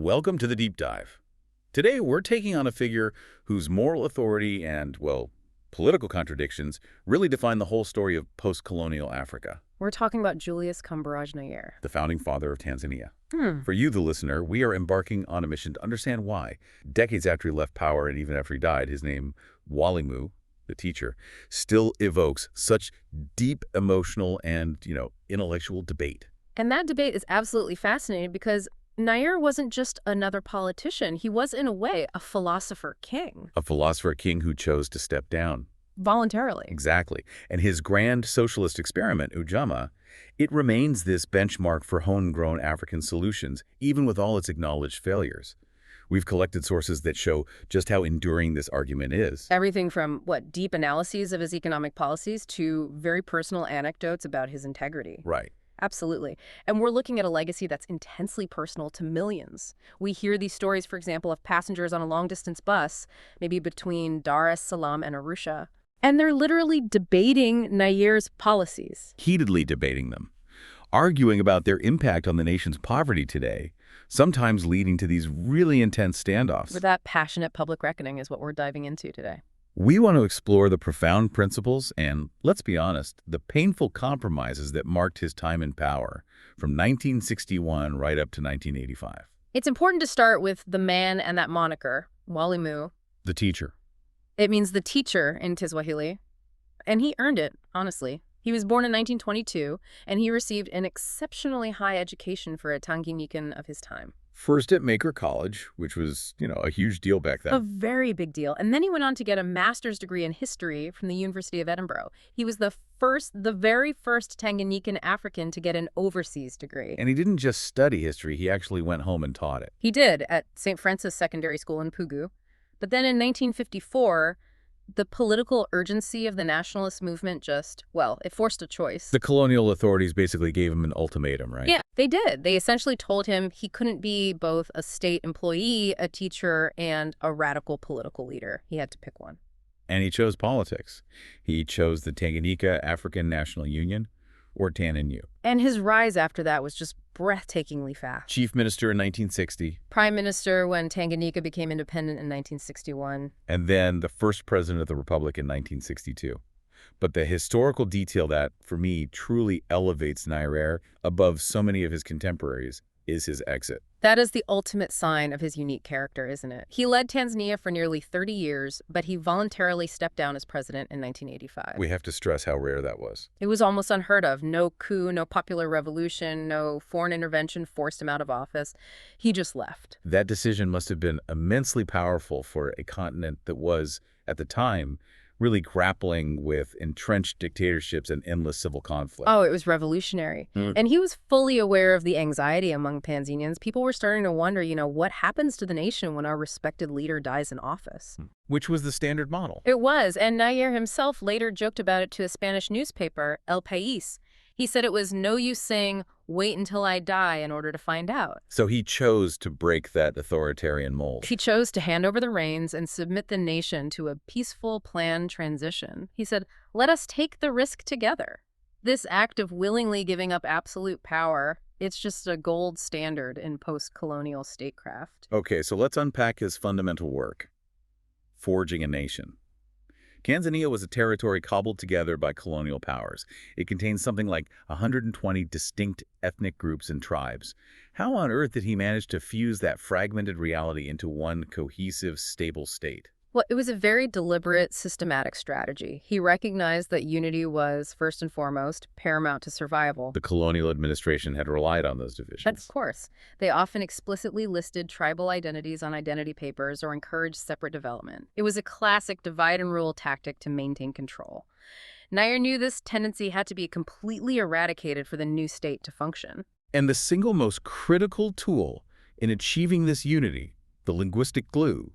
Welcome to the Deep Dive. Today, we're taking on a figure whose moral authority and, well, political contradictions really define the whole story of post-colonial Africa. We're talking about Julius Nyerere. The founding father of Tanzania. For you, the listener, we are embarking on a mission to understand why, decades after he left power and even after he died, his name, Mwalimu, the teacher, still evokes such deep emotional and, intellectual debate. And that debate is absolutely fascinating because Nyerere wasn't just another politician. He was, in a way, a philosopher king. A philosopher king who chose to step down. Voluntarily. Exactly. And his grand socialist experiment, Ujamaa, it remains this benchmark for homegrown African solutions, even with all its acknowledged failures. We've collected sources that show just how enduring this argument is. Everything from, deep analyses of his economic policies to very personal anecdotes about his integrity. Right. Absolutely. And we're looking at a legacy that's intensely personal to millions. We hear these stories, for example, of passengers on a long-distance bus, maybe between Dar es Salaam and Arusha, and they're literally debating Nyerere's policies. Heatedly debating them, arguing about their impact on the nation's poverty today, sometimes leading to these really intense standoffs. Where that passionate public reckoning is what we're diving into today. We want to explore the profound principles and, let's be honest, the painful compromises that marked his time in power from 1961 right up to 1985. It's important to start with the man and that moniker, Mwalimu. The teacher. It means the teacher in Kiswahili. And he earned it, honestly. He was born in 1922, and he received an exceptionally high education for a Tanganyikan of his time. First at Maker College, which was, a huge deal back then. A very big deal. And then he went on to get a master's degree in history from the University of Edinburgh. He was the very first Tanganyikan African to get an overseas degree. And he didn't just study history, he actually went home and taught it. He did at St. Francis Secondary School in Pugu. But then in 1954, the political urgency of the nationalist movement it forced a choice. The colonial authorities basically gave him an ultimatum, right? Yeah, they did. They essentially told him he couldn't be both a state employee, a teacher, and a radical political leader. He had to pick one. And he chose politics. He chose the Tanganyika African National Union, or TANNU. And his rise after that was just breathtakingly fast. Chief Minister in 1960. Prime Minister when Tanganyika became independent in 1961. And then the first president of the Republic in 1962. But the historical detail that, for me, truly elevates Nyerere above so many of his contemporaries is his exit. That is the ultimate sign of his unique character, isn't it? He led Tanzania for nearly 30 years, but he voluntarily stepped down as president in 1985. We have to stress how rare that was. It was almost unheard of. No coup, no popular revolution, no foreign intervention forced him out of office. He just left. That decision must have been immensely powerful for a continent that was, at the time, really grappling with entrenched dictatorships and endless civil conflict. Oh, it was revolutionary. And he was fully aware of the anxiety among Tanzanians. People were starting to wonder, what happens to the nation when our respected leader dies in office? Which was the standard model. It was, and Nyerere himself later joked about it to a Spanish newspaper, El País. He said it was no use saying, wait until I die in order to find out. So he chose to break that authoritarian mold. He chose to hand over the reins and submit the nation to a peaceful, planned transition. He said, let us take the risk together. This act of willingly giving up absolute power, it's just a gold standard in post-colonial statecraft. Okay, so let's unpack his fundamental work, forging a nation. Tanzania was a territory cobbled together by colonial powers. It contains something like 120 distinct ethnic groups and tribes. How on earth did he manage to fuse that fragmented reality into one cohesive, stable state? Well, it was a very deliberate, systematic strategy. He recognized that unity was, first and foremost, paramount to survival. The colonial administration had relied on those divisions. Of course. They often explicitly listed tribal identities on identity papers or encouraged separate development. It was a classic divide-and-rule tactic to maintain control. Nyerere knew this tendency had to be completely eradicated for the new state to function. And the single most critical tool in achieving this unity, the linguistic glue,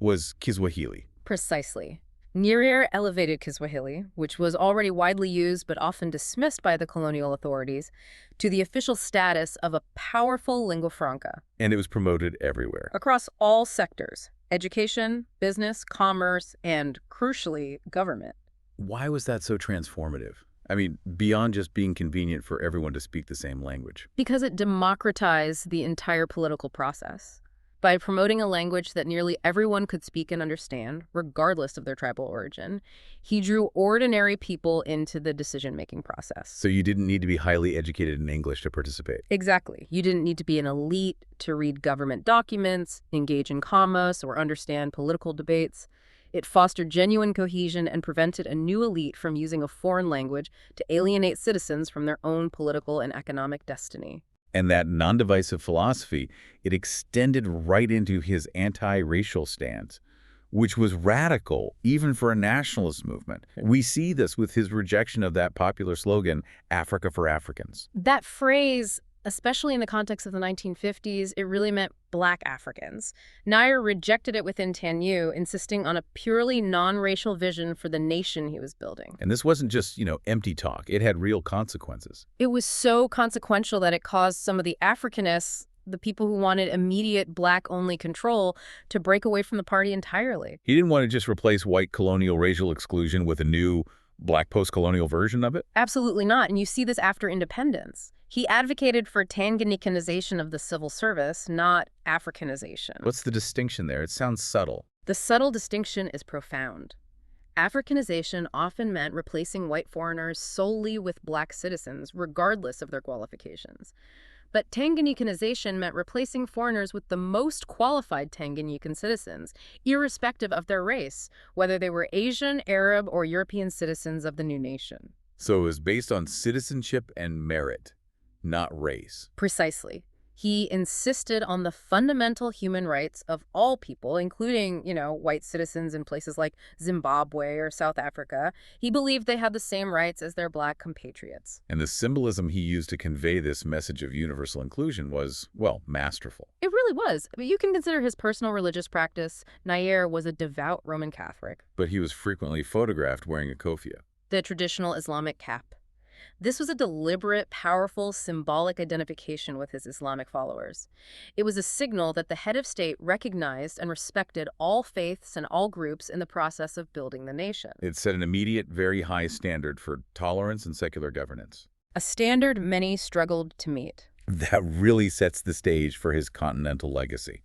was Kiswahili. Precisely. Nyerere elevated Kiswahili, which was already widely used but often dismissed by the colonial authorities, to the official status of a powerful lingua franca. And it was promoted everywhere. Across all sectors: education, business, commerce, and, crucially, government. Why was that so transformative? I mean, beyond just being convenient for everyone to speak the same language. Because it democratized the entire political process. By promoting a language that nearly everyone could speak and understand, regardless of their tribal origin, he drew ordinary people into the decision-making process. So you didn't need to be highly educated in English to participate. Exactly. You didn't need to be an elite to read government documents, engage in commerce, or understand political debates. It fostered genuine cohesion and prevented a new elite from using a foreign language to alienate citizens from their own political and economic destiny. And that non-divisive philosophy, it extended right into his anti-racial stance, which was radical even for a nationalist movement. We see this with his rejection of that popular slogan, Africa for Africans. That phrase, especially in the context of the 1950s, it really meant Black Africans. Nyerere rejected it within TANU, insisting on a purely non-racial vision for the nation he was building. And this wasn't just, empty talk. It had real consequences. It was so consequential that it caused some of the Africanists, the people who wanted immediate Black-only control, to break away from the party entirely. He didn't want to just replace white colonial racial exclusion with a new Black post-colonial version of it? Absolutely not, and you see this after independence. He advocated for Tanganyikanization of the civil service, not Africanization. What's the distinction there? It sounds subtle. The subtle distinction is profound. Africanization often meant replacing white foreigners solely with Black citizens, regardless of their qualifications. But Tanganyikanization meant replacing foreigners with the most qualified Tanganyikan citizens, irrespective of their race, whether they were Asian, Arab, or European citizens of the new nation. So it was based on citizenship and merit, not race. Precisely. He insisted on the fundamental human rights of all people, including, white citizens in places like Zimbabwe or South Africa. He believed they had the same rights as their Black compatriots. And the symbolism he used to convey this message of universal inclusion was, masterful. It really was. But you can consider his personal religious practice. Nyerere was a devout Roman Catholic. But he was frequently photographed wearing a kofia, The traditional Islamic cap. This was a deliberate, powerful, symbolic identification with his Islamic followers. It was a signal that the head of state recognized and respected all faiths and all groups in the process of building the nation. It set an immediate, very high standard for tolerance and secular governance. A standard many struggled to meet. That really sets the stage for his continental legacy.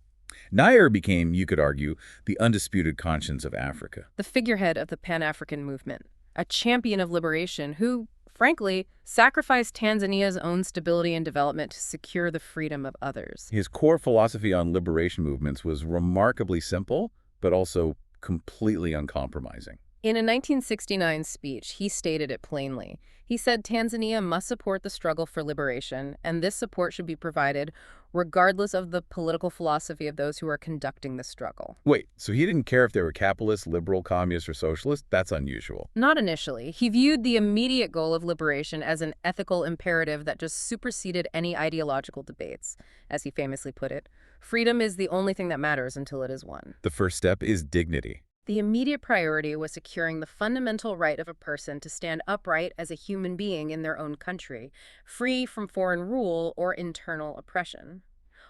Nyerere became, you could argue, the undisputed conscience of Africa. The figurehead of the Pan-African movement, a champion of liberation who, frankly, sacrificed Tanzania's own stability and development to secure the freedom of others. His core philosophy on liberation movements was remarkably simple, but also completely uncompromising. In a 1969 speech, he stated it plainly. He said Tanzania must support the struggle for liberation, and this support should be provided regardless of the political philosophy of those who are conducting the struggle. Wait, so he didn't care if they were capitalist, liberal, communist, or socialist? That's unusual. Not initially. He viewed the immediate goal of liberation as an ethical imperative that just superseded any ideological debates. As he famously put it, freedom is the only thing that matters until it is won. The first step is dignity. The immediate priority was securing the fundamental right of a person to stand upright as a human being in their own country, free from foreign rule or internal oppression.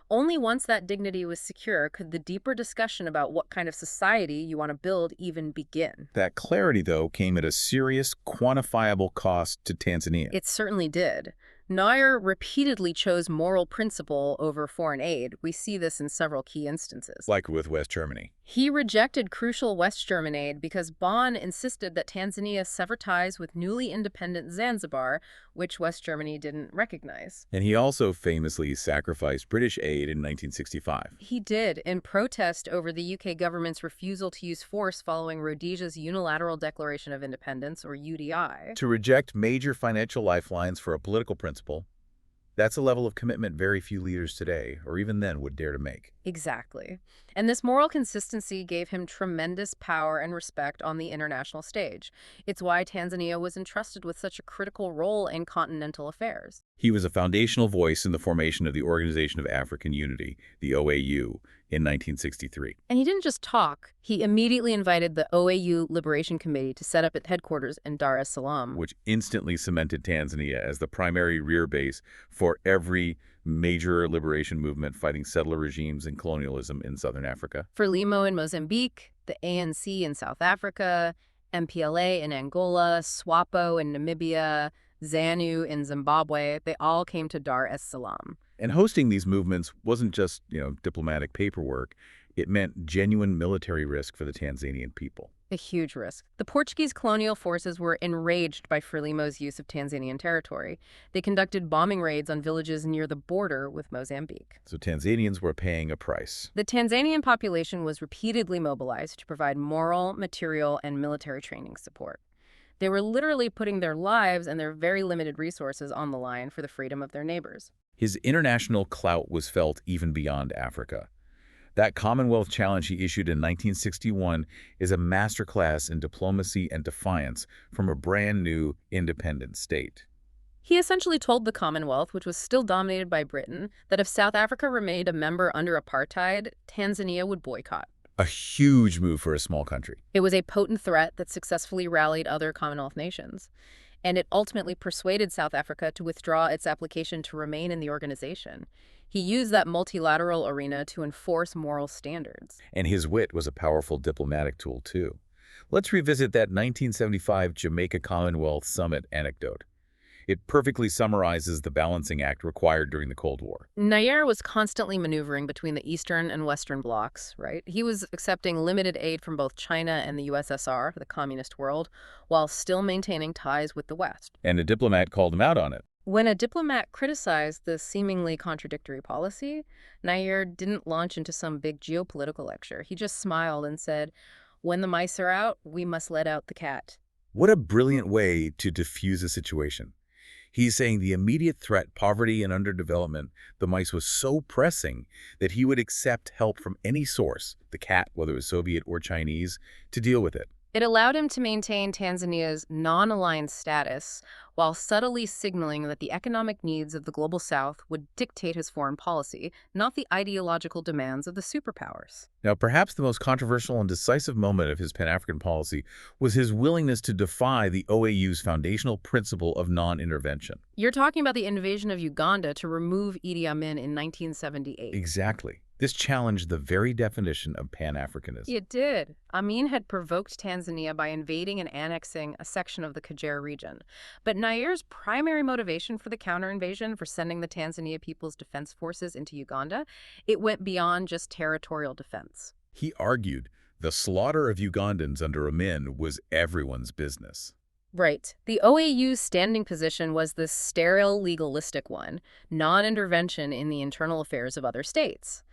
Only once that dignity was secure could the deeper discussion about what kind of society you want to build even begin. That clarity, though, came at a serious, quantifiable cost to Tanzania. It certainly did. Nyerere repeatedly chose moral principle over foreign aid. We see this in several key instances. Like with West Germany. He rejected crucial West German aid because Bonn insisted that Tanzania sever ties with newly independent Zanzibar, which West Germany didn't recognize. And he also famously sacrificed British aid in 1965. He did, in protest over the UK government's refusal to use force following Rhodesia's Unilateral Declaration of Independence, or UDI. To reject major financial lifelines for a political principle, that's a level of commitment very few leaders today, or even then, would dare to make. Exactly. And this moral consistency gave him tremendous power and respect on the international stage. It's why Tanzania was entrusted with such a critical role in continental affairs. He was a foundational voice in the formation of the Organization of African Unity, the OAU, in 1963. And he didn't just talk. He immediately invited the OAU Liberation Committee to set up its headquarters in Dar es Salaam, which instantly cemented Tanzania as the primary rear base for every major liberation movement fighting settler regimes and colonialism in southern Africa. Frelimo in Mozambique, the ANC in South Africa, MPLA in Angola, SWAPO in Namibia, ZANU in Zimbabwe, they all came to Dar es Salaam. And hosting these movements wasn't just, diplomatic paperwork. It meant genuine military risk for the Tanzanian people. A huge risk. The Portuguese colonial forces were enraged by Frelimo's use of Tanzanian territory. They conducted bombing raids on villages near the border with Mozambique. So Tanzanians were paying a price. The Tanzanian population was repeatedly mobilized to provide moral, material, and military training support. They were literally putting their lives and their very limited resources on the line for the freedom of their neighbors. His international clout was felt even beyond Africa. That Commonwealth challenge he issued in 1961 is a masterclass in diplomacy and defiance from a brand new independent state. He essentially told the Commonwealth, which was still dominated by Britain, that if South Africa remained a member under apartheid, Tanzania would boycott. A huge move for a small country. It was a potent threat that successfully rallied other Commonwealth nations, and it ultimately persuaded South Africa to withdraw its application to remain in the organization. He used that multilateral arena to enforce moral standards. And his wit was a powerful diplomatic tool, too. Let's revisit that 1975 Jamaica Commonwealth Summit anecdote. It perfectly summarizes the balancing act required during the Cold War. Nyerere was constantly maneuvering between the Eastern and Western blocs, right? He was accepting limited aid from both China and the USSR, the communist world, while still maintaining ties with the West. And a diplomat called him out on it. When a diplomat criticized this seemingly contradictory policy, Nyerere didn't launch into some big geopolitical lecture. He just smiled and said, "When the mice are out, we must let out the cat." What a brilliant way to diffuse a situation. He's saying the immediate threat, poverty and underdevelopment, the mice was so pressing that he would accept help from any source, the cat, whether it was Soviet or Chinese, to deal with it. It allowed him to maintain Tanzania's non-aligned status while subtly signaling that the economic needs of the global South would dictate his foreign policy, not the ideological demands of the superpowers. Now, perhaps the most controversial and decisive moment of his Pan-African policy was his willingness to defy the OAU's foundational principle of non-intervention. You're talking about the invasion of Uganda to remove Idi Amin in 1978. Exactly. This challenged the very definition of Pan-Africanism. It did. Amin had provoked Tanzania by invading and annexing a section of the Kagera region. But Nyerere's primary motivation for the counter-invasion, for sending the Tanzania People's Defense Forces into Uganda, it went beyond just territorial defense. He argued the slaughter of Ugandans under Amin was everyone's business. Right. The OAU's standing position was this sterile, legalistic one, non-intervention in the internal affairs of other states.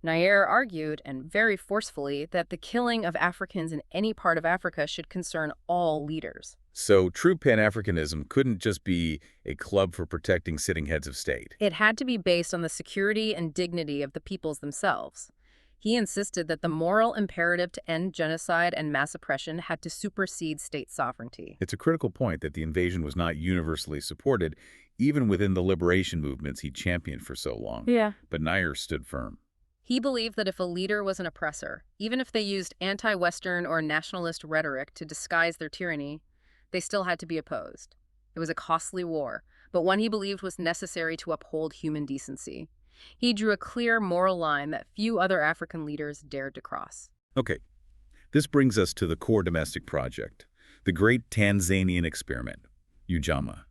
Nyerere argued, and very forcefully, that the killing of Africans in any part of Africa should concern all leaders. So true Pan-Africanism couldn't just be a club for protecting sitting heads of state. It had to be based on the security and dignity of the peoples themselves. He insisted that the moral imperative to end genocide and mass oppression had to supersede state sovereignty. It's a critical point that the invasion was not universally supported, even within the liberation movements he championed for so long. Yeah. But Nyerere stood firm. He believed that if a leader was an oppressor, even if they used anti-Western or nationalist rhetoric to disguise their tyranny, they still had to be opposed. It was a costly war, but one he believed was necessary to uphold human decency. He drew a clear moral line that few other African leaders dared to cross. Okay, this brings us to the core domestic project, the great Tanzanian experiment, Ujamaa.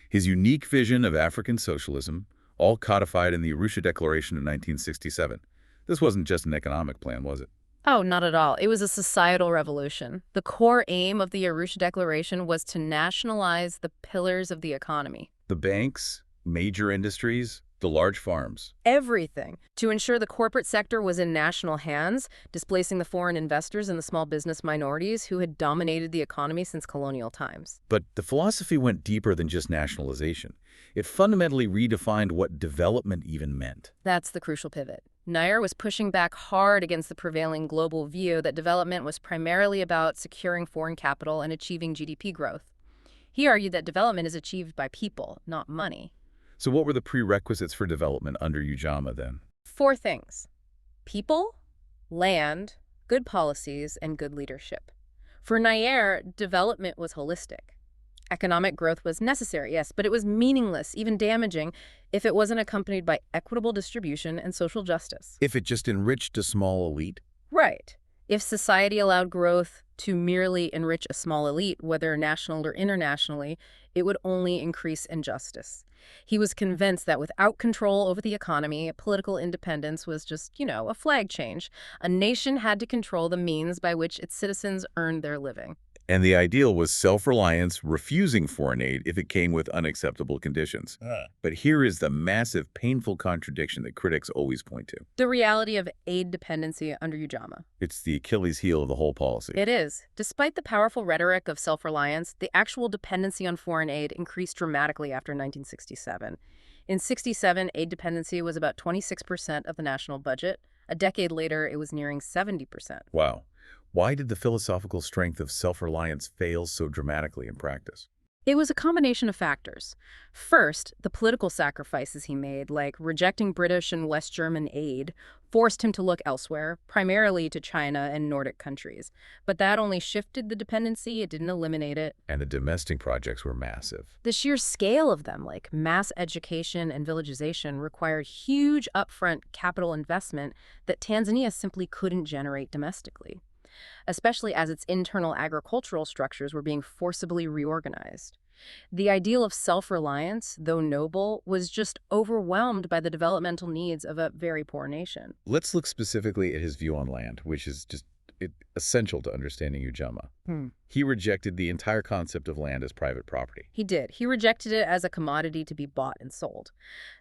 His unique vision of African socialism, all codified in the Arusha Declaration of 1967. This wasn't just an economic plan, was it? Oh, not at all. It was a societal revolution. The core aim of the Arusha Declaration was to nationalize the pillars of the economy. The banks, major industries, the large farms. Everything. To ensure the corporate sector was in national hands, displacing the foreign investors and the small business minorities who had dominated the economy since colonial times. But the philosophy went deeper than just nationalization. It fundamentally redefined what development even meant. That's the crucial pivot. Nyerere was pushing back hard against the prevailing global view that development was primarily about securing foreign capital and achieving GDP growth. He argued that development is achieved by people, not money. So what were the prerequisites for development under Ujamaa then? 4 things: people, land, good policies, and good leadership. For Nyerere, development was holistic. Economic growth was necessary, yes, but it was meaningless, even damaging, if it wasn't accompanied by equitable distribution and social justice. If it just enriched a small elite? Right. If society allowed growth to merely enrich a small elite, whether national or internationally, it would only increase injustice. He was convinced that without control over the economy, political independence was just, a flag change. A nation had to control the means by which its citizens earned their living. And the ideal was self-reliance, refusing foreign aid if it came with unacceptable conditions. But here is the massive, painful contradiction that critics always point to. The reality of aid dependency under Ujamaa. It's the Achilles heel of the whole policy. It is. Despite the powerful rhetoric of self-reliance, the actual dependency on foreign aid increased dramatically after 1967. In 1967, aid dependency was about 26% of the national budget. A decade later, it was nearing 70%. Wow. Why did the philosophical strength of self-reliance fail so dramatically in practice? It was a combination of factors. First, the political sacrifices he made, like rejecting British and West German aid, forced him to look elsewhere, primarily to China and Nordic countries. But that only shifted the dependency, it didn't eliminate it. And the domestic projects were massive. The sheer scale of them, like mass education and villagization, required huge upfront capital investment that Tanzania simply couldn't generate domestically, especially as its internal agricultural structures were being forcibly reorganized. The ideal of self-reliance, though noble, was just overwhelmed by the developmental needs of a very poor nation. Let's look specifically at his view on land, which is just essential to understanding Ujamaa. He rejected the entire concept of land as private property. He did. He rejected it as a commodity to be bought and sold.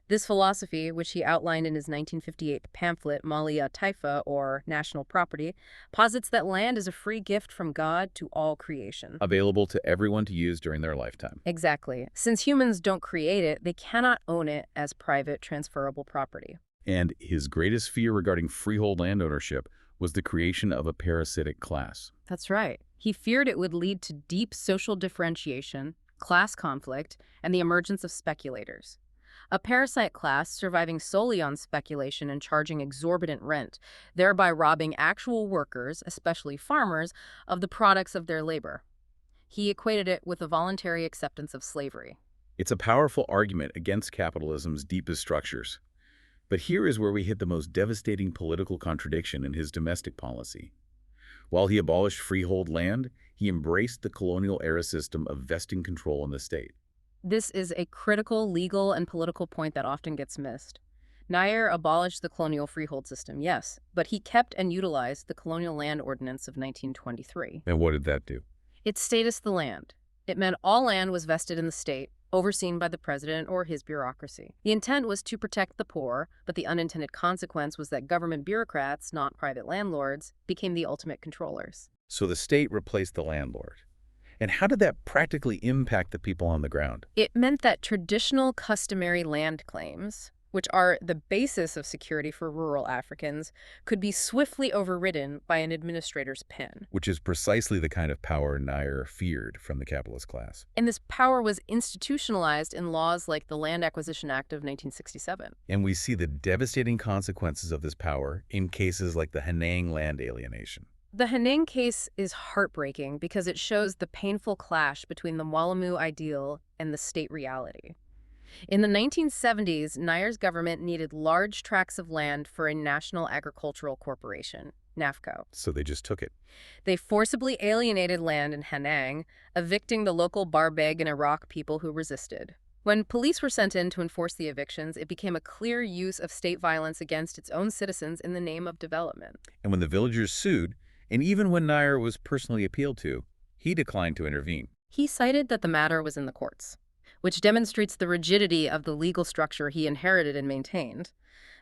This philosophy, which he outlined in his 1958 pamphlet, Malia Taifa, or National Property, posits that land is a free gift from God to all creation. Available to everyone to use during their lifetime. Exactly. Since humans don't create it, they cannot own it as private transferable property. And his greatest fear regarding freehold land ownership was the creation of a parasitic class. That's right. He feared it would lead to deep social differentiation, class conflict, and the emergence of speculators. A parasite class surviving solely on speculation and charging exorbitant rent, thereby robbing actual workers, especially farmers, of the products of their labor. He equated it with a voluntary acceptance of slavery. It's a powerful argument against capitalism's deepest structures. But here is where we hit the most devastating political contradiction in his domestic policy. While he abolished freehold land, he embraced the colonial-era system of vesting control in the state. This is a critical legal and political point that often gets missed. Nyerere abolished the colonial freehold system, yes, but he kept and utilized the Colonial Land Ordinance of 1923. And what did that do? It statused the land. It meant all land was vested in the state, overseen by the president or his bureaucracy. The intent was to protect the poor, but the unintended consequence was that government bureaucrats, not private landlords, became the ultimate controllers. So the state replaced the landlord. And how did that practically impact the people on the ground? It meant that traditional customary land claims, which are the basis of security for rural Africans, could be swiftly overridden by an administrator's pen. Which is precisely the kind of power Nyerere feared from the capitalist class. And this power was institutionalized in laws like the Land Acquisition Act of 1967. And we see the devastating consequences of this power in cases like the Hanang land alienation. The Hanang case is heartbreaking because it shows the painful clash between the Mwalimu ideal and the state reality. In the 1970s, Nyerere's government needed large tracts of land for a national agricultural corporation, NAFCO. So they just took it. They forcibly alienated land in Hanang, evicting the local Barbeg and Iraq people who resisted. When police were sent in to enforce the evictions, it became a clear use of state violence against its own citizens in the name of development. And when the villagers sued, and even when Nyerere was personally appealed to, he declined to intervene. He cited that the matter was in the courts, which demonstrates the rigidity of the legal structure he inherited and maintained.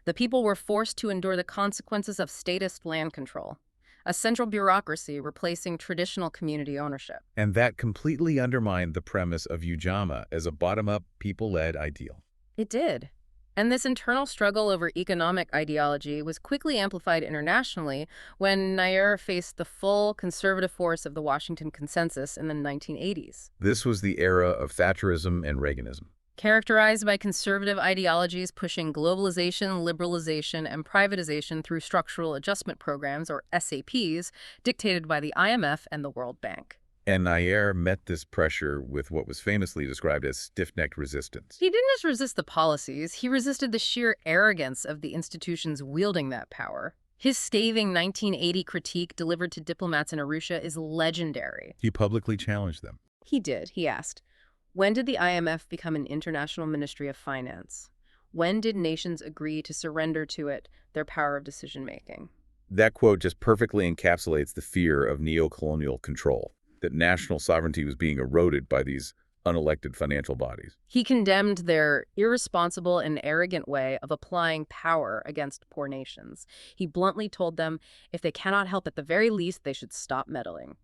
The people were forced to endure the consequences of statist land control, a central bureaucracy replacing traditional community ownership. And that completely undermined the premise of Ujamaa as a bottom-up, people-led ideal. It did. And this internal struggle over economic ideology was quickly amplified internationally when Nyerere faced the full conservative force of the Washington Consensus in the 1980s. This was the era of Thatcherism and Reaganism. Characterized by conservative ideologies pushing globalization, liberalization, and privatization through structural adjustment programs, or SAPs, dictated by the IMF and the World Bank. And Nyerere met this pressure with what was famously described as stiff-necked resistance. He didn't just resist the policies, he resisted the sheer arrogance of the institutions wielding that power. His scathing 1980 critique delivered to diplomats in Arusha is legendary. He publicly challenged them. He did. He asked, "When did the IMF become an international ministry of finance? When did nations agree to surrender to it their power of decision-making?" That quote just perfectly encapsulates the fear of neo-colonial control, that national sovereignty was being eroded by these unelected financial bodies. He condemned their irresponsible and arrogant way of applying power against poor nations. He bluntly told them if they cannot help, at the very least, they should stop meddling.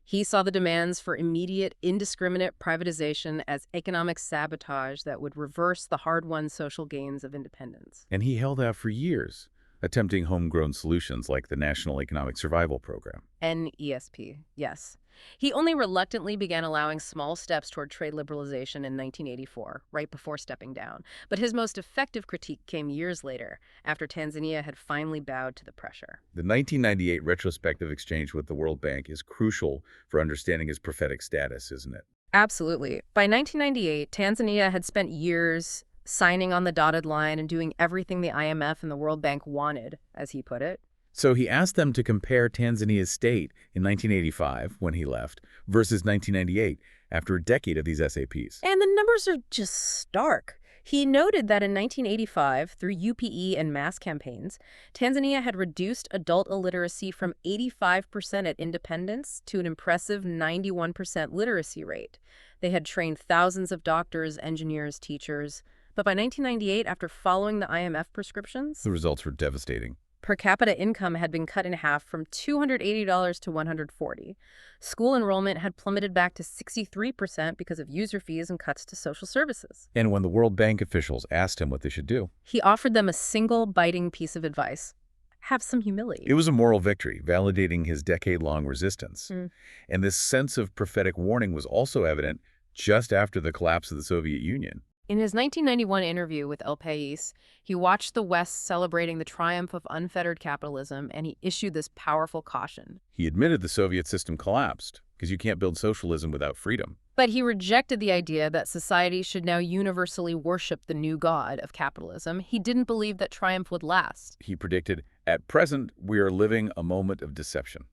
He saw the demands for immediate, indiscriminate privatization as economic sabotage that would reverse the hard-won social gains of independence. And he held out for years, attempting homegrown solutions like the National Economic Survival Program. NESP, yes. He only reluctantly began allowing small steps toward trade liberalization in 1984, right before stepping down. But his most effective critique came years later, after Tanzania had finally bowed to the pressure. The 1998 retrospective exchange with the World Bank is crucial for understanding his prophetic status, isn't it? Absolutely. By 1998, Tanzania had spent years signing on the dotted line and doing everything the IMF and the World Bank wanted, as he put it. So he asked them to compare Tanzania's state in 1985, when he left, versus 1998, after a decade of these SAPs. And the numbers are just stark. He noted that in 1985, through UPE and mass campaigns, Tanzania had reduced adult illiteracy from 85% at independence to an impressive 91% literacy rate. They had trained thousands of doctors, engineers, teachers. But by 1998, after following the IMF prescriptions, The results were devastating. per capita income had been cut in half from $280 to $140. School enrollment had plummeted back to 63% because of user fees and cuts to social services. And when the World Bank officials asked him what they should do, He offered them a single biting piece of advice: have some humility. it was a moral victory, validating his decade-long resistance. Mm. And this sense of prophetic warning was also evident just after the collapse of the Soviet Union. In his 1991 interview with El País, he watched the West celebrating the triumph of unfettered capitalism, and he issued this powerful caution. He admitted the Soviet system collapsed, because you can't build socialism without freedom. But he rejected the idea that society should now universally worship the new god of capitalism. He didn't believe that triumph would last. He predicted, at present, we are living a moment of deception.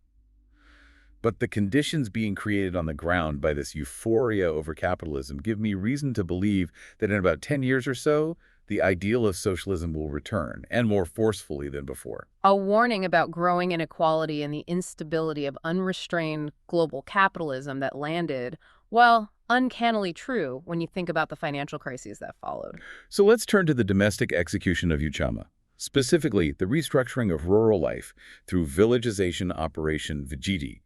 But the conditions being created on the ground by this euphoria over capitalism give me reason to believe that in about 10 years or so, the ideal of socialism will return, and more forcefully than before. A warning about growing inequality and the instability of unrestrained global capitalism that landed, well, uncannily true when you think about the financial crises that followed. So let's turn to the domestic execution of Ujamaa, specifically the restructuring of rural life through villagization Operation Vijiji.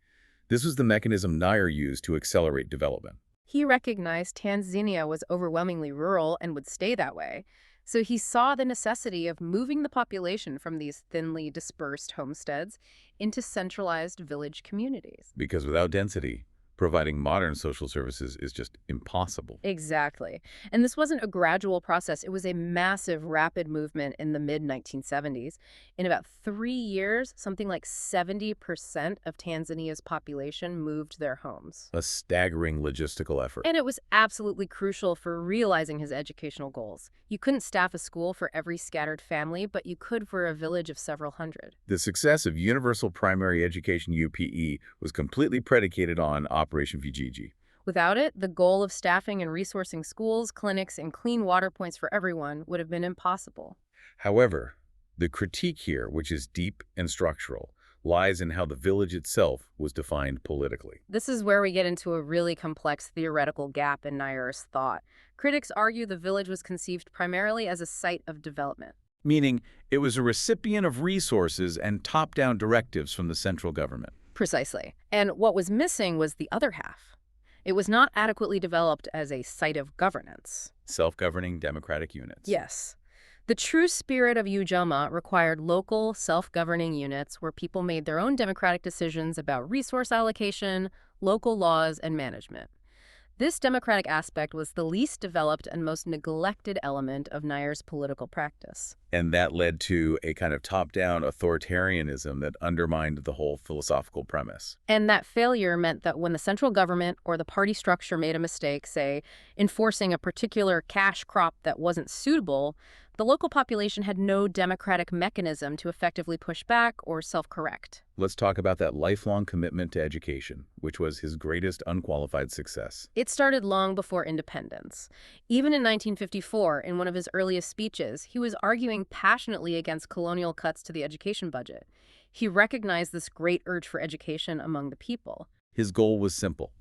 This was the mechanism Nyerere used to accelerate development. He recognized Tanzania was overwhelmingly rural and would stay that way, so he saw the necessity of moving the population from these thinly dispersed homesteads into centralized village communities. Because without density, providing modern social services is just impossible. Exactly. And this wasn't a gradual process. It was a massive, rapid movement in the mid-1970s. In about 3 years, something like 70% of Tanzania's population moved their homes. A staggering logistical effort. And it was absolutely crucial for realizing his educational goals. You couldn't staff a school for every scattered family, but you could for a village of several hundred. The success of universal primary education UPE was completely predicated on Operation Vijiji. Without it, the goal of staffing and resourcing schools, clinics, and clean water points for everyone would have been impossible. However, the critique here, which is deep and structural, lies in how the village itself was defined politically. This is where we get into a really complex theoretical gap in Nyerere's thought. Critics argue the village was conceived primarily as a site of development. Meaning, it was a recipient of resources and top-down directives from the central government. Precisely. And what was missing was the other half. It was not adequately developed as a site of governance. Self-governing democratic units. Yes. The true spirit of Ujamaa required local, self-governing units where people made their own democratic decisions about resource allocation, local laws, and management. This democratic aspect was the least developed and most neglected element of Nyerere's political practice. And that led to a kind of top-down authoritarianism that undermined the whole philosophical premise. And that failure meant that when the central government or the party structure made a mistake, say, enforcing a particular cash crop that wasn't suitable, The local population had no democratic mechanism to effectively push back or self-correct. Let's talk about that lifelong commitment to education, which was his greatest unqualified success. It started long before independence. Even in 1954, in one of his earliest speeches, he was arguing passionately against colonial cuts to the education budget. He recognized this great urge for education among the people. His goal was simple: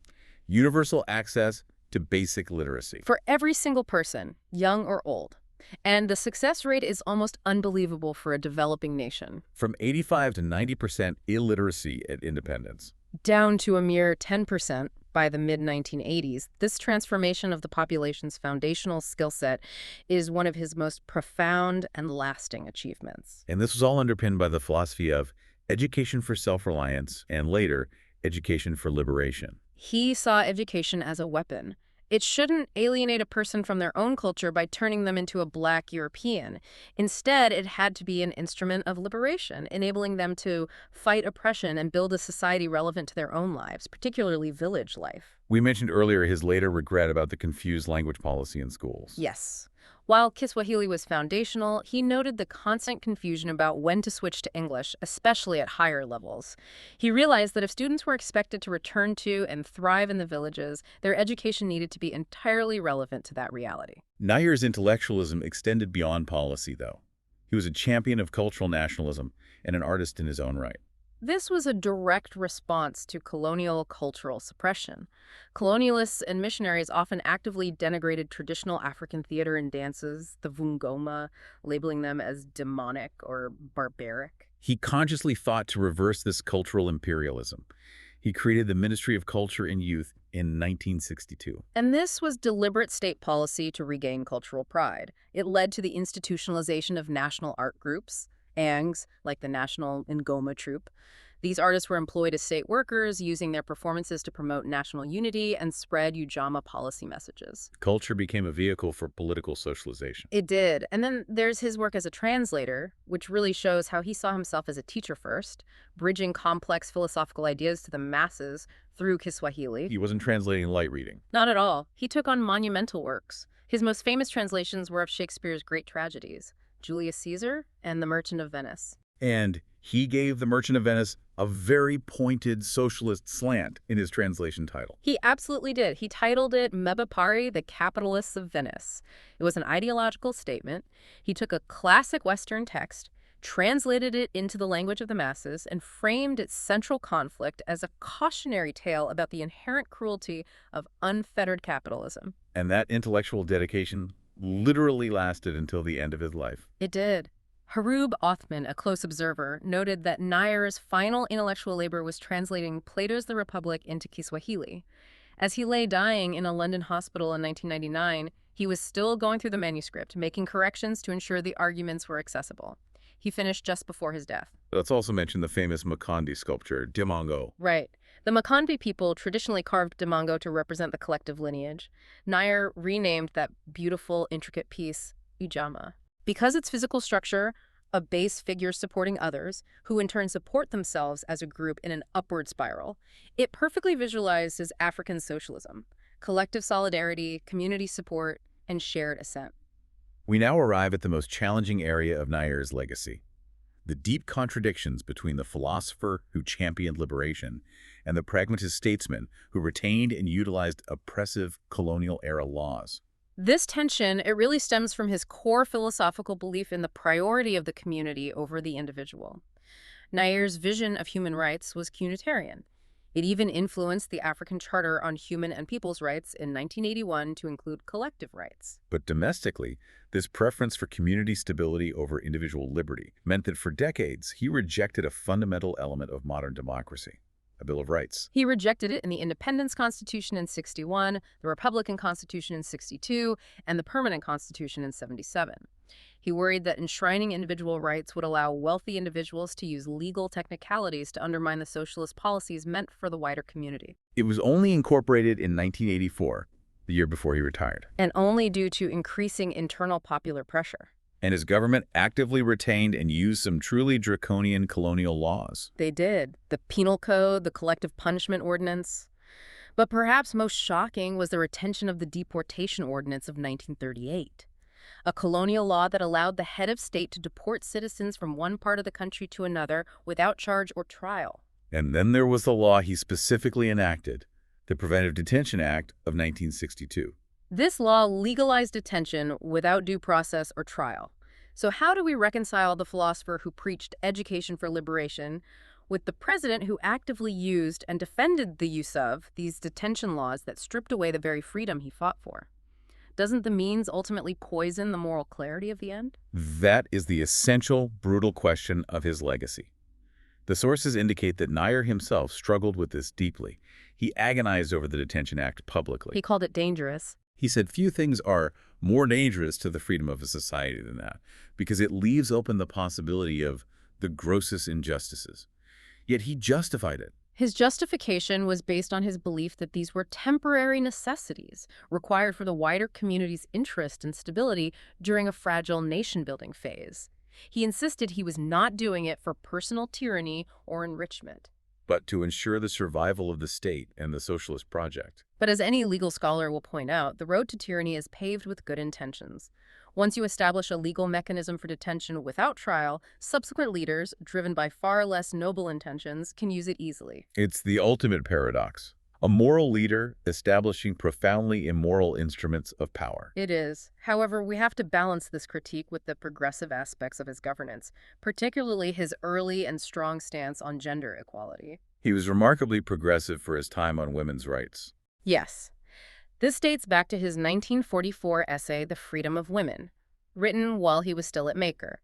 universal access to basic literacy. For every single person, young or old. And the success rate is almost unbelievable for a developing nation. From 85 to 90% illiteracy at independence. Down to a mere 10% by the mid-1980s, this transformation of the population's foundational skill set is one of his most profound and lasting achievements. And this was all underpinned by the philosophy of education for self-reliance and later, education for liberation. He saw education as a weapon. It shouldn't alienate a person from their own culture by turning them into a Black European. Instead, it had to be an instrument of liberation, enabling them to fight oppression and build a society relevant to their own lives, particularly village life. We mentioned earlier his later regret about the confused language policy in schools. Yes. While Kiswahili was foundational, he noted the constant confusion about when to switch to English, especially at higher levels. He realized that if students were expected to return to and thrive in the villages, their education needed to be entirely relevant to that reality. Nyere's intellectualism extended beyond policy, though. He was a champion of cultural nationalism and an artist in his own right. This was a direct response to colonial cultural suppression. Colonialists and missionaries often actively denigrated traditional African theater and dances, the vungoma, labeling them as demonic or barbaric. He consciously fought to reverse this cultural imperialism. He created the Ministry of Culture and Youth in 1962. And this was deliberate state policy to regain cultural pride. It led to the institutionalization of national art groups, ANGs, like the National Ngoma Troupe. These artists were employed as state workers, using their performances to promote national unity and spread Ujamaa policy messages. Culture became a vehicle for political socialization. It did. And then there's his work as a translator, which really shows how he saw himself as a teacher first, bridging complex philosophical ideas to the masses through Kiswahili. He wasn't translating light reading. Not at all. He took on monumental works. His most famous translations were of Shakespeare's great tragedies, Julius Caesar and The Merchant of Venice. And he gave The Merchant of Venice a very pointed socialist slant in his translation title. He absolutely did. He titled it Mebapari, the Capitalists of Venice. It was an ideological statement. He took a classic Western text, translated it into the language of the masses, and framed its central conflict as a cautionary tale about the inherent cruelty of unfettered capitalism. And that intellectual dedication literally lasted until the end of his life. It did. Harub Othman, a close observer, noted that Nyere's final intellectual labor was translating Plato's The Republic into Kiswahili. As he lay dying in a London hospital in 1999, he was still going through the manuscript, making corrections to ensure the arguments were accessible. He finished just before his death. Let's also mention the famous Makonde sculpture, Dimongo. Right. The Makonde people traditionally carved Dimongo to represent the collective lineage. Nyere renamed that beautiful, intricate piece Ujamaa. Because its physical structure, a base figure supporting others, who in turn support themselves as a group in an upward spiral, it perfectly visualizes African socialism, collective solidarity, community support, and shared ascent. We now arrive at the most challenging area of Nyere's legacy: the deep contradictions between the philosopher who championed liberation and the pragmatist statesman who retained and utilized oppressive colonial-era laws. This tension, it really stems from his core philosophical belief in the priority of the community over the individual. Nyere's vision of human rights was communitarian. It even influenced the African Charter on Human and People's Rights in 1981 to include collective rights. But domestically, this preference for community stability over individual liberty meant that for decades he rejected a fundamental element of modern democracy: a Bill of Rights. He rejected it in the Independence Constitution in 61, the Republican Constitution in 62, and the Permanent Constitution in 77. He worried that enshrining individual rights would allow wealthy individuals to use legal technicalities to undermine the socialist policies meant for the wider community. It was only incorporated in 1984, the year before he retired. And only due to increasing internal popular pressure. And his government actively retained and used some truly draconian colonial laws. They did. The Penal Code, the Collective Punishment Ordinance. But perhaps most shocking was the retention of the Deportation Ordinance of 1938. a colonial law that allowed the head of state to deport citizens from one part of the country to another without charge or trial. And then there was the law he specifically enacted, the Preventive Detention Act of 1962. This law legalized detention without due process or trial. So how do we reconcile the philosopher who preached education for liberation with the president who actively used and defended the use of these detention laws that stripped away the very freedom he fought for? Doesn't the means ultimately poison the moral clarity of the end? That is the essential, brutal question of his legacy. The sources indicate that Nyerere himself struggled with this deeply. He agonized over the Detention Act publicly. He called it dangerous. He said few things are more dangerous to the freedom of a society than that, because it leaves open the possibility of the grossest injustices. Yet he justified it. His justification was based on his belief that these were temporary necessities required for the wider community's interest and stability during a fragile nation-building phase. He insisted he was not doing it for personal tyranny or enrichment, but to ensure the survival of the state and the socialist project. But as any legal scholar will point out, the road to tyranny is paved with good intentions. Once you establish a legal mechanism for detention without trial, subsequent leaders, driven by far less noble intentions, can use it easily. It's the ultimate paradox. A moral leader establishing profoundly immoral instruments of power. It is. However, we have to balance this critique with the progressive aspects of his governance, particularly his early and strong stance on gender equality. He was remarkably progressive for his time on women's rights. Yes. This dates back to his 1944 essay, The Freedom of Women, written while he was still at Maker.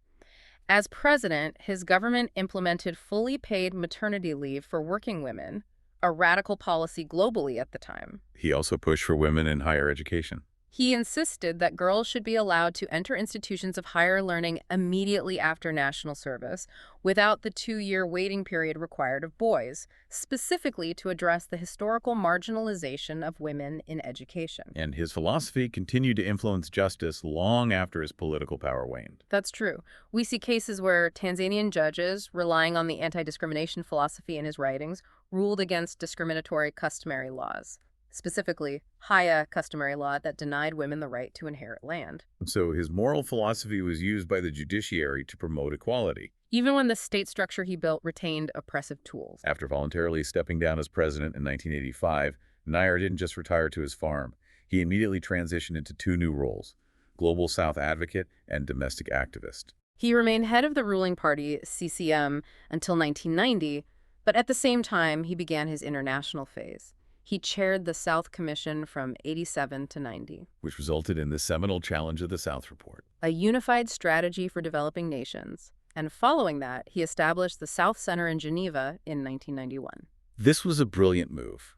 As president, his government implemented fully paid maternity leave for working women, a radical policy globally at the time. He also pushed for women in higher education. He insisted that girls should be allowed to enter institutions of higher learning immediately after national service, without the 2-year waiting period required of boys, specifically to address the historical marginalization of women in education. And his philosophy continued to influence justice long after his political power waned. That's true. We see cases where Tanzanian judges, relying on the anti-discrimination philosophy in his writings, ruled against discriminatory customary laws. Specifically, Haya customary law that denied women the right to inherit land. So his moral philosophy was used by the judiciary to promote equality. Even when the state structure he built retained oppressive tools. After voluntarily stepping down as president in 1985, Nyerere didn't just retire to his farm. He immediately transitioned into 2 new roles, Global South advocate and domestic activist. He remained head of the ruling party, CCM, until 1990, but at the same time, he began his international phase. He chaired the South Commission from 87 to 90. Which resulted in the seminal Challenge of the South report. A unified strategy for developing nations. And following that, he established the South Center in Geneva in 1991. This was a brilliant move.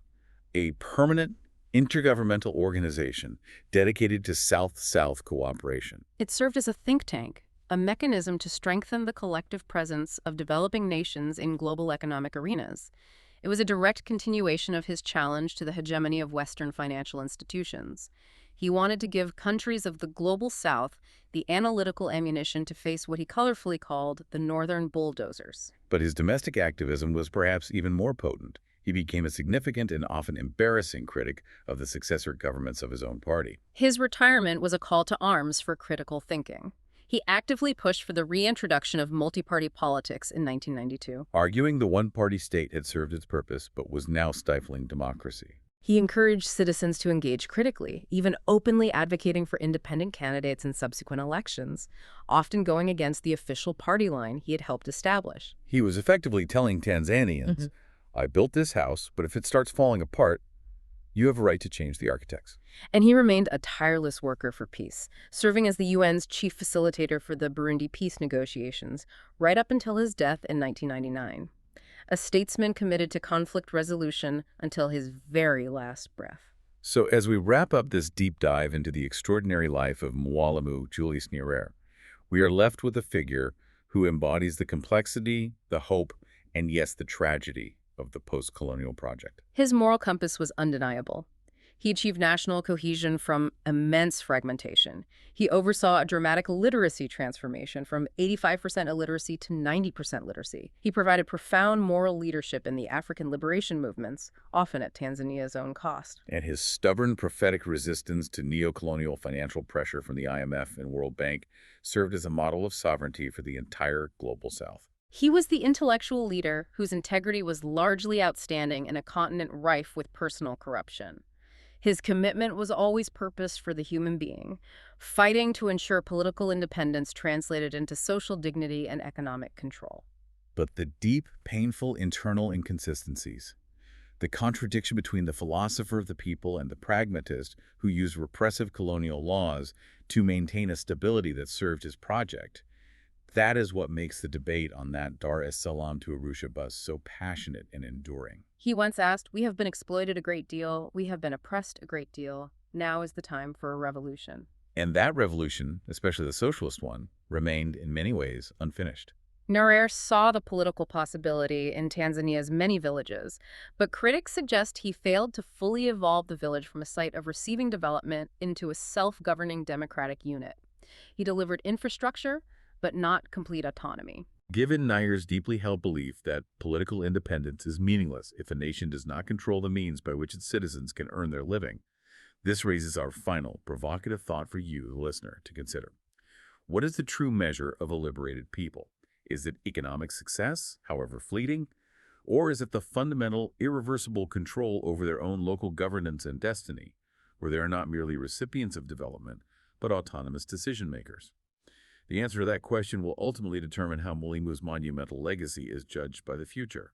A permanent intergovernmental organization dedicated to South-South cooperation. It served as a think tank, a mechanism to strengthen the collective presence of developing nations in global economic arenas. It was a direct continuation of his challenge to the hegemony of Western financial institutions. He wanted to give countries of the global South the analytical ammunition to face what he colorfully called the Northern bulldozers. But his domestic activism was perhaps even more potent. He became a significant and often embarrassing critic of the successor governments of his own party. His retirement was a call to arms for critical thinking. He actively pushed for the reintroduction of multi-party politics in 1992. Arguing the one-party state had served its purpose but was now stifling democracy. He encouraged citizens to engage critically, even openly advocating for independent candidates in subsequent elections, often going against the official party line he had helped establish. He was effectively telling Tanzanians, I built this house, but if it starts falling apart, you have a right to change the architects. And he remained a tireless worker for peace, serving as the UN's chief facilitator for the Burundi peace negotiations, right up until his death in 1999. A statesman committed to conflict resolution until his very last breath. So as we wrap up this deep dive into the extraordinary life of Mwalimu Julius Nyerere, we are left with a figure who embodies the complexity, the hope, and yes, the tragedy of the post-colonial project. His moral compass was undeniable. He achieved national cohesion from immense fragmentation. He oversaw a dramatic literacy transformation from 85% illiteracy to 90% literacy. He provided profound moral leadership in the African liberation movements, often at Tanzania's own cost. And his stubborn prophetic resistance to neocolonial financial pressure from the IMF and World Bank served as a model of sovereignty for the entire global South. He was the intellectual leader whose integrity was largely outstanding in a continent rife with personal corruption. His commitment was always purposed for the human being, fighting to ensure political independence translated into social dignity and economic control. But the deep, painful internal inconsistencies, the contradiction between the philosopher of the people and the pragmatist who used repressive colonial laws to maintain a stability that served his project, that is what makes the debate on that Dar es Salaam to Arusha bus so passionate and enduring. He once asked, "We have been exploited a great deal, we have been oppressed a great deal. Now is the time for a revolution." And that revolution, especially the socialist one, remained in many ways unfinished. Nyerere saw the political possibility in Tanzania's many villages, but critics suggest he failed to fully evolve the village from a site of receiving development into a self-governing democratic unit. He delivered infrastructure, but not complete autonomy. Given Nyere's deeply held belief that political independence is meaningless if a nation does not control the means by which its citizens can earn their living, this raises our final, provocative thought for you, the listener, to consider. What is the true measure of a liberated people? Is it economic success, however fleeting? Or is it the fundamental, irreversible control over their own local governance and destiny, where they are not merely recipients of development, but autonomous decision-makers? The answer to that question will ultimately determine how Mwalimu's monumental legacy is judged by the future.